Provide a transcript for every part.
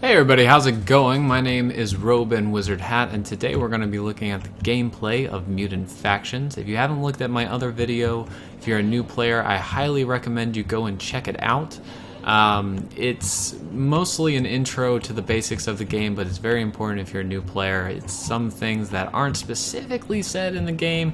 Hey everybody, how's it going? My name is Robe and Wizard Hat, and today we're going to be looking at the gameplay of Mutant Factions. If you haven't looked at my other video, if you're a new player, I highly recommend you go and check it out. It's mostly an intro to the basics of the game, but it's very important if you're a new player. It's some things that aren't specifically said in the game.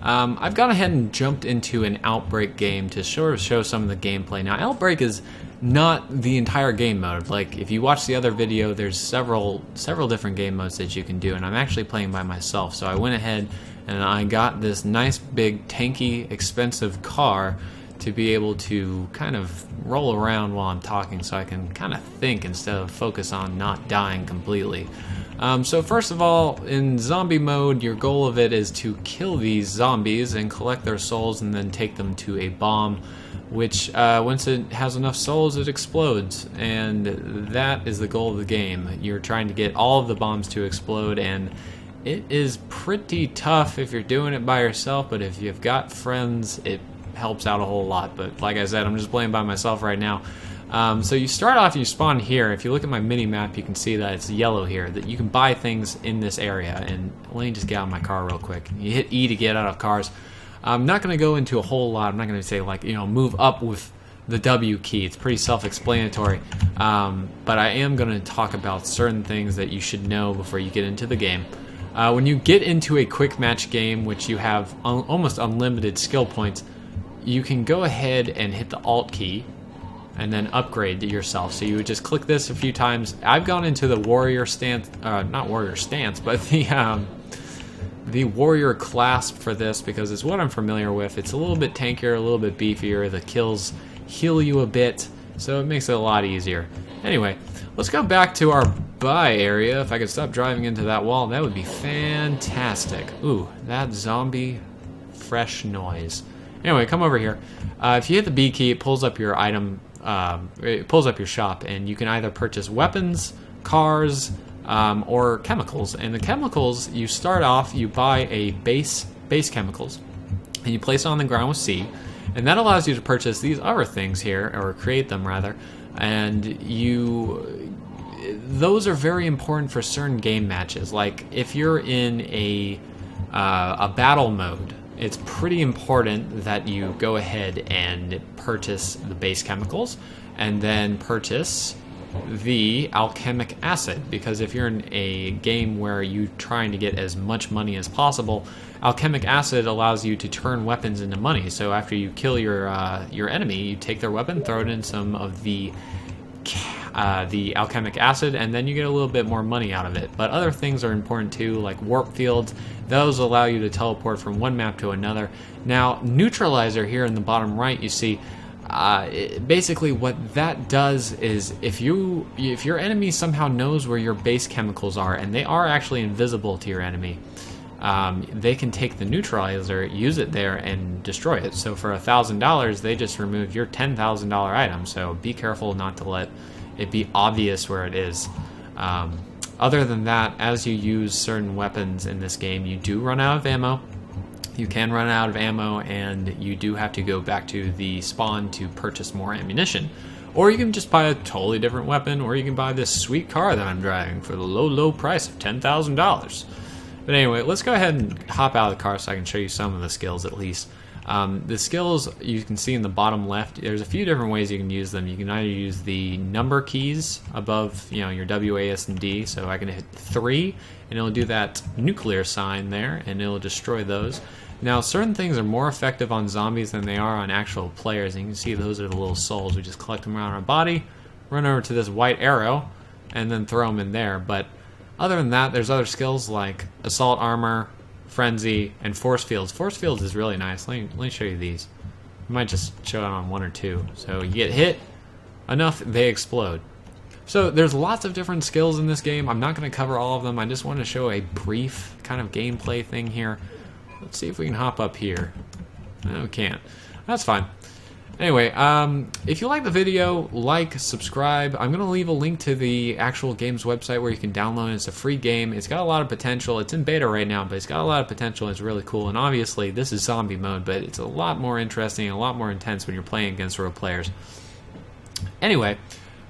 I've gone ahead and jumped into an Outbreak game to sort of show some of the gameplay. Now, Outbreak is not the entire game mode. Like, if you watch the other video, there's several different game modes that you can do, and I'm actually playing by myself. So I went ahead and I got this nice, big, tanky, expensive car to be able to kind of roll around while I'm talking so I can kind of think instead of focus on not dying completely. So first of all, in zombie mode, your goal of it is to kill these zombies and collect their souls and then take them to a bomb, which once it has enough souls, it explodes. And that is the goal of the game. You're trying to get all of the bombs to explode, and it is pretty tough if you're doing it by yourself, but if you've got friends, it helps out a whole lot. But like I said, I'm just playing by myself right now. So you start off, you spawn here. If you look at my mini-map, you can see that it's yellow here, that you can buy things in this area. And let me just get out of my car real quick. You hit E to get out of cars. I'm not going to go into a whole lot. I'm not going to say, like, move up with the W key. It's pretty self-explanatory. But I am going to talk about certain things that you should know before you get into the game. When you get into a quick match game, which you have almost unlimited skill points, you can go ahead and hit the Alt key and then upgrade yourself. So you would just click this a few times. I've gone into the warrior stance, not warrior stance, but the warrior clasp for this because it's what I'm familiar with. It's a little bit tankier, a little bit beefier. The kills heal you a bit, so it makes it a lot easier. Anyway, let's go back to our buy area. If I could stop driving into that wall, that would be fantastic. Ooh, that zombie fresh noise. Anyway, come over here. If you hit the B key, it pulls up your item. It pulls up your shop, and you can either purchase weapons, cars, or chemicals. And the chemicals, you start off, you buy a base chemicals, and you place it on the ground with C, and that allows you to purchase these other things here, or create them rather. And those are very important for certain game matches. Like if you're in a battle mode, it's pretty important that you go ahead and purchase the base chemicals and then purchase the alchemic acid, because if you're in a game where you're trying to get as much money as possible, alchemic acid allows you to turn weapons into money. So after you kill your enemy, you take their weapon, throw it in some of the alchemic acid, and then you get a little bit more money out of it. But other things are important too, like warp fields. Those allow you to teleport from one map to another. Now, neutralizer here in the bottom right, you see, basically what that does is if your enemy somehow knows where your base chemicals are, and they are actually invisible to your enemy, they can take the neutralizer, use it there, and destroy it. So for $1,000, they just remove your $10,000 item. So be careful not to let it be obvious where it is. Other than that, as you use certain weapons in this game, you do run out of ammo. You can run out of ammo, and you do have to go back to the spawn to purchase more ammunition. Or you can just buy a totally different weapon, or you can buy this sweet car that I'm driving for the low price of $10,000. But anyway, let's go ahead and hop out of the car so I can show you some of the skills at least. The skills you can see in the bottom left, there's a few different ways you can use them. You can either use the number keys above, your W, A, S, and D. So I can hit 3, and it'll do that nuclear sign there, and it'll destroy those. Now, certain things are more effective on zombies than they are on actual players. And you can see those are the little souls. We just collect them around our body, run over to this white arrow, and then throw them in there. But other than that, there's other skills like assault armor, frenzy, and force fields. Force fields is really nice. Let me show you these. I might just show it on 1 or 2. So you get hit enough, they explode. So there's lots of different skills in this game. I'm not going to cover all of them. I just want to show a brief kind of gameplay thing here. Let's see if we can hop up here. No, we can't. That's fine. Anyway, if you like the video, like, subscribe. I'm going to leave a link to the actual game's website where you can download it. It's a free game. It's got a lot of potential. It's in beta right now, but it's got a lot of potential. It's really cool. And obviously, this is zombie mode, but it's a lot more interesting and a lot more intense when you're playing against Robe players. Anyway,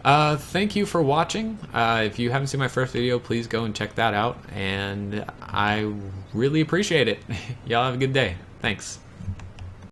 Thank you for watching. If you haven't seen my first video, please go and check that out. And I really appreciate it. Y'all have a good day. Thanks.